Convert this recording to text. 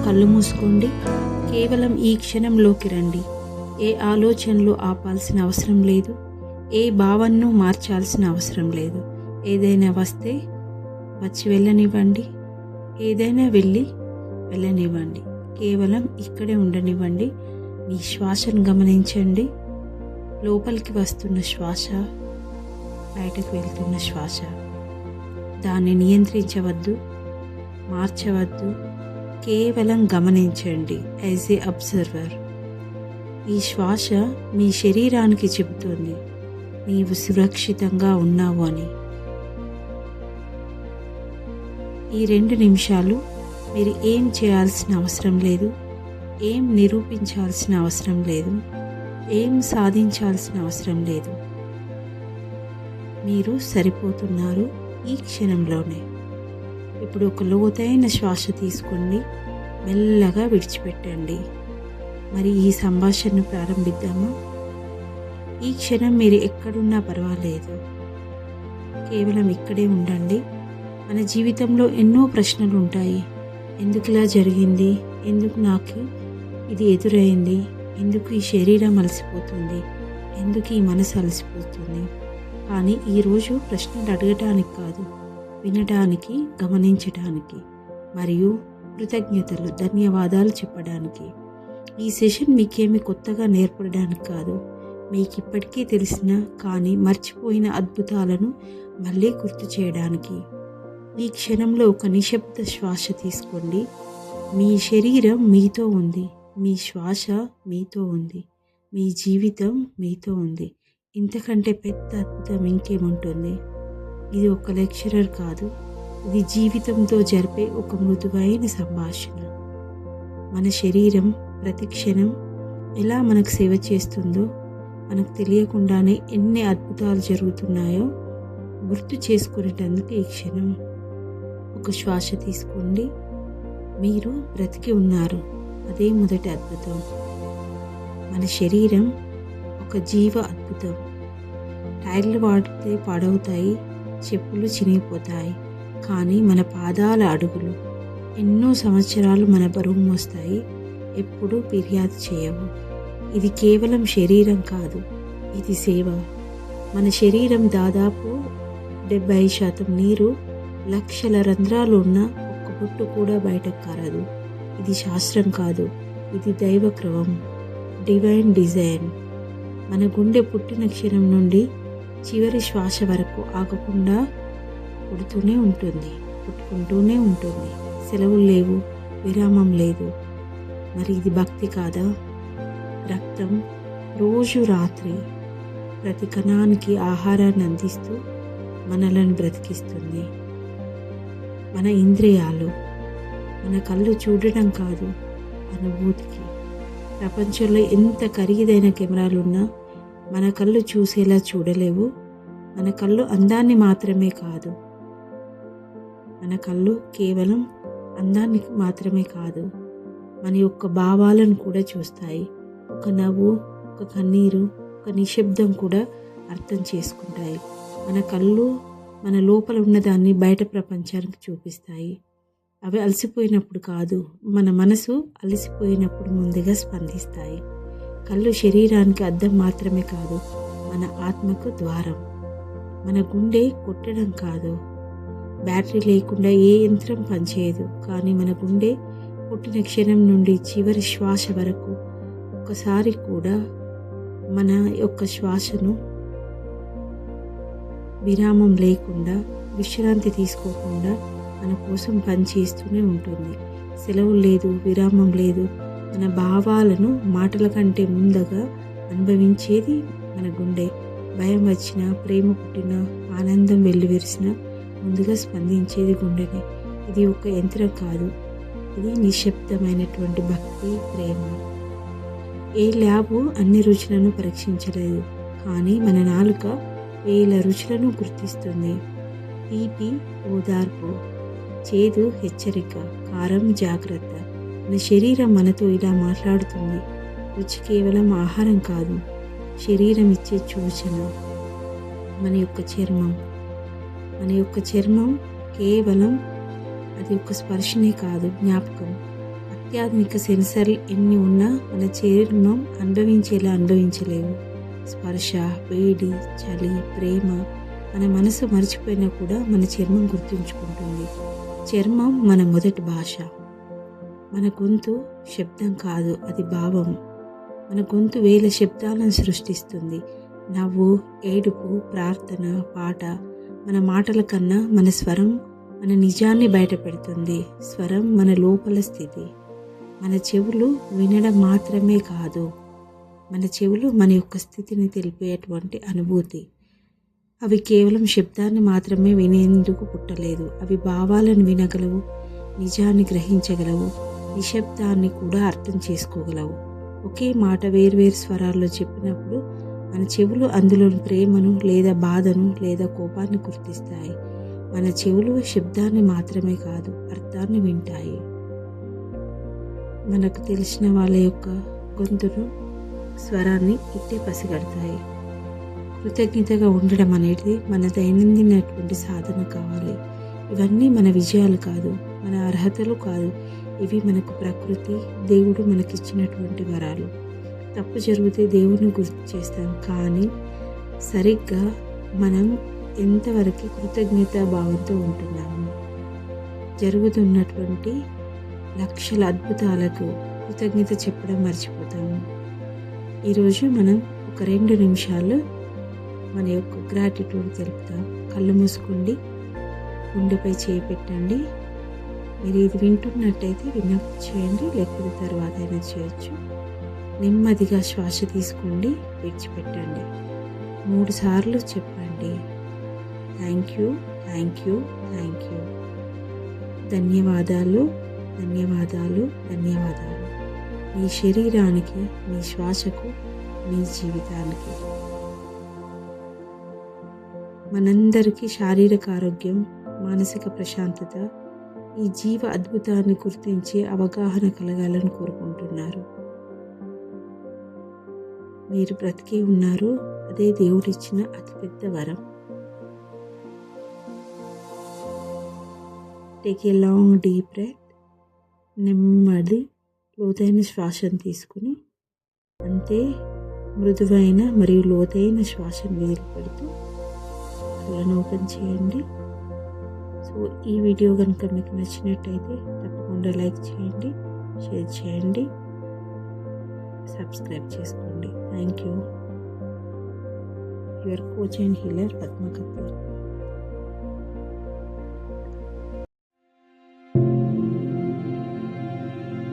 కళ్ళు మూసుకోండి. కేవలం ఈ క్షణంలోకి రండి. ఏ ఆలోచనలు ఆపాల్సిన అవసరం లేదు. ఏ భావనను మార్చాల్సిన అవసరం లేదు. ఏదైనా వస్తే వచ్చి వెళ్ళనివ్వండి. ఏదైనా వెళ్ళనివ్వండి. కేవలం ఇక్కడే ఉండనివ్వండి. మీ శ్వాసను గమనించండి. లోపలికి వస్తున్న శ్వాస, బయటకు వెళ్తున్న శ్వాస. దాన్ని నియంత్రించవద్దు, మార్చవద్దు. కేవలం గమనించండి యాజ్ ఏ అబ్జర్వర్. ఈ శ్వాస మీ శరీరానికి చెబుతోంది నీవు సురక్షితంగా ఉన్నావు అని. ఈ 2 నిమిషాలు మీరు ఏం చేయాల్సిన అవసరం లేదు, ఏం నిరూపించాల్సిన అవసరం లేదు, ఏం సాధించాల్సిన అవసరం లేదు. మీరు సరిపోతున్నారు ఈ క్షణంలోనే. ఇప్పుడు ఒక లోతైన శ్వాస తీసుకోండి, మెల్లగా విడిచిపెట్టండి. మరి ఈ సంభాషణను ప్రారంభిద్దామా? ఈ క్షణం మీరు ఎక్కడున్నా పర్వాలేదు, కేవలం ఇక్కడే ఉండండి. మన జీవితంలో ఎన్నో ప్రశ్నలు ఉంటాయి. ఎందుకు ఇలా జరిగింది? ఎందుకు నాకు ఇది ఎదురైంది? ఎందుకు ఈ శరీరం అలసిపోతుంది? ఎందుకు ఈ మనసు అలసిపోతుంది? కానీ ఈరోజు ప్రశ్నలు అడగటానికి కాదు, వినడానికి, గమనించడానికి మరియు కృతజ్ఞతలు, ధన్యవాదాలు చెప్పడానికి. ఈ సెషన్ మీకేమి కొత్తగా నేర్పడానికి కాదు, మీకు ఇప్పటికే తెలిసిన కానీ మర్చిపోయిన అద్భుతాలను మళ్ళీ గుర్తు చేయడానికి. ఈ క్షణంలో ఒక నిశ్శబ్ద శ్వాస తీసుకోండి. మీ శరీరం మీతో ఉంది, మీ శ్వాస మీతో ఉంది, మీ జీవితం మీతో ఉంది. ఇంతకంటే పెద్ద అద్భుతం ఇంకేముంటుంది? ఇది ఒక లెక్చరర్ కాదు, ఇది జీవితంతో జరిపే ఒక మృదువైన సంభాషణ. మన శరీరం ప్రతి క్షణం ఎలా మనకు సేవ చేస్తుందో, మనకు తెలియకుండానే ఎన్ని అద్భుతాలు జరుగుతున్నాయో గుర్తు చేసుకునేటందుకు ఈ క్షణం. ఒక శ్వాస తీసుకోండి. మీరు బ్రతికి ఉన్నారు, అదే మొదటి అద్భుతం. మన శరీరం ఒక జీవ అద్భుతం. టైర్లు వాడితే పాడవుతాయి, చెప్పులు చినిగిపోతాయి, కానీ మన పాదాల అడుగులు ఎన్నో సంవత్సరాలు మన బరువు మోస్తాయి, ఎప్పుడూ ఫిర్యాదు చేయవు. ఇది కేవలం శరీరం కాదు, ఇది సేవ. మన శరీరం దాదాపు 70% నీరు, లక్షల రంధ్రాలు ఉన్న ఒక్క బొట్టు కూడా బయటకు కారదు. ఇది శాస్త్రం కాదు, ఇది దైవ క్రమం, డివైన్ డిజైన్. మన గుండె పుట్టిన క్షణం నుండి చివరి శ్వాస వరకు ఆగకుండా పుడుతూనే ఉంటుంది, పుట్టుకుంటూనే ఉంటుంది. సెలవులు లేవు, విరామం లేదు. మరి ఇది భక్తి కాదా? రక్తం రోజు రాత్రి ప్రతి కణానికి ఆహారాన్ని అందిస్తూ మనలను బ్రతికిస్తుంది. మన ఇంద్రియాలు, మన కళ్ళు చూడడం కాదు, అనుభూతికి. ప్రపంచంలో ఎంత ఖరీదైన కెమెరాలున్నా మన కళ్ళు చూసేలా చూడలేవు. మన కళ్ళు అందాన్ని మాత్రమే కాదు, మన కళ్ళు కేవలం అందాన్ని మాత్రమే కాదు, మన యొక్క భావాలను కూడా చూస్తాయి. ఒక నవ్వు, ఒక కన్నీరు, ఒక నిశ్శబ్దం కూడా అర్థం చేసుకుంటాయి. మన కళ్ళు మన లోపల ఉన్నదాన్ని బయట ప్రపంచానికి చూపిస్తాయి. అవి అలసిపోయినప్పుడు కాదు, మన మనసు అలసిపోయినప్పుడు ముందుగా స్పందిస్తాయి. కళ్ళు శరీరానికి అద్దం మాత్రమే కాదు, మన ఆత్మకు ద్వారం. మన గుండె కొట్టడం కాదు, బ్యాటరీ లేకుండా ఏ యంత్రం పనిచేయదు. కానీ మన గుండె పుట్టిన క్షణం నుండి చివరి శ్వాస వరకు ఒక్కసారి కూడా మన యొక్క శ్వాసను విరామం లేకుండా, విశ్రాంతి తీసుకోకుండా మన కోసం పనిచేస్తూనే ఉంటుంది. సెలవు లేదు, విరామం లేదు. మన భావాలను మాటల కంటే ముందుగా అనుభవించేది మన గుండె. భయం వచ్చినా, ప్రేమ పుట్టినా, ఆనందం వెల్లివిరిసినా ముందుగా స్పందించేది గుండెనే. ఇది ఒక యంత్రం కాదు, ఇది నిశ్శబ్దమైనటువంటి భక్తి, ప్రేమ. ఏ ల్యాబు అన్ని రుచులను పరీక్షించలేదు, కానీ మన నాలుక 1000 రుచులను గుర్తిస్తుంది. తీపి ఓదార్పు, చేదు హెచ్చరిక, కారం జాగ్రత్త. మన శరీరం మనతో ఇలా మాట్లాడుతుంది. రుచి కేవలం ఆహారం కాదు, శరీరం ఇచ్చే సూచన. మన యొక్క చర్మం కేవలం అది ఒక స్పర్శనే కాదు, జ్ఞాపకం. అత్యాధునిక సెన్సర్లు ఎన్ని ఉన్నా మన చర్మం అనుభవించేలా అనుభవించలేవు. స్పర్శ, వేడి, చలి, ప్రేమ మన మనసు మర్చిపోయినా కూడా మన చర్మం గుర్తుంచుకుంటుంది. చర్మం మన మొదటి భాష. మన గొంతు శబ్దం కాదు, అది భావం. మన గొంతు వేల శబ్దాలను సృష్టిస్తుంది. నవ్వు, ఏడుపు, ప్రార్థన, పాట. మన మాటల కన్నా మన స్వరం మన నిజాన్ని బయటపెడుతుంది. స్వరం మన లోపల స్థితి. మన చెవులు వినడం మాత్రమే కాదు, మన చెవులు మన యొక్క స్థితిని తెలిపేటువంటి అనుభూతి. అవి కేవలం శబ్దాన్ని మాత్రమే వినేందుకు పుట్టలేదు. అవి భావాలను వినగలవు, నిజాన్ని గ్రహించగలవు, నిశ్శబ్దాన్ని కూడా అర్థం చేసుకోగలవు. ఒకే మాట వేర్వేరు స్వరాల్లో చెప్పినప్పుడు మన చెవులు అందులోని ప్రేమను లేదా బాధను లేదా కోపాన్ని గుర్తిస్తాయి. మన చెవులు శబ్దాన్ని మాత్రమే కాదు, అర్థాన్ని వింటాయి. మనకు తెలిసిన వాళ్ళ యొక్క గొంతును, స్వరాన్ని ఇట్టే పసిగడతాయి. కృతజ్ఞతగా ఉండడం అనేది మన దైనందినటువంటి సాధన కావాలి. ఇవన్నీ మన విజయాలు కాదు, మన అర్హతలు కాదు. ఇవి మనకు ప్రకృతి, దేవుడు మనకిచ్చినటువంటి వరాలు. తప్పు జరిగితే దేవుడిని గుర్తు చేస్తాం, కానీ సరిగ్గా మనం ఎంతవరకు కృతజ్ఞతా భావంతో ఉంటున్నాము? జరుగుతున్నటువంటి లక్షల అద్భుతాలకు కృతజ్ఞత చెప్పడం మర్చిపోతాము. ఈరోజు మనం ఒక 2 నిమిషాలు మన యొక్క గ్రాటిట్యూడ్ తెలుపుతాం. కళ్ళు మూసుకోండి, గుండెపై చేయి పెట్టండి. మీరు ఇది వింటున్నట్టయితే విన్నప్పుడు చేయండి, లేకపోతే తర్వాత అయినా చేయొచ్చు. నెమ్మదిగా శ్వాస తీసుకోండి, విడిచిపెట్టండి. 3 సార్లు చెప్పండి, thank you, thank you, thank you. ధన్యవాదాలు, ధన్యవాదాలు, ధన్యవాదాలు. మీ శరీరానికి, మీ శ్వాసకు, మీ జీవితానికి. మనందరికీ శారీరక ఆరోగ్యం, మానసిక ప్రశాంతత, ఈ జీవ అద్భుతాన్ని గుర్తించే అవగాహన కలగాలని కోరుకుంటున్నారు. మీరు బ్రతికే ఉన్నారు, అదే దేవుడిచ్చిన అతిపెద్ద వరం. Take a long deep breath. నెమ్మది లోతైన శ్వాసను తీసుకుని అంతే మృదువైన మరియు లోతైన శ్వాసను వదిలిపెడుతూ కళ్ళను ఓపెన్ చేయండి. సో ఈ వీడియో కనుక మీకు నచ్చినట్టయితే తప్పకుండా లైక్ చేయండి, షేర్ చేయండి, సబ్స్క్రైబ్ చేసుకోండి. Thank you. Your coach and healer Padma కత్తూర్.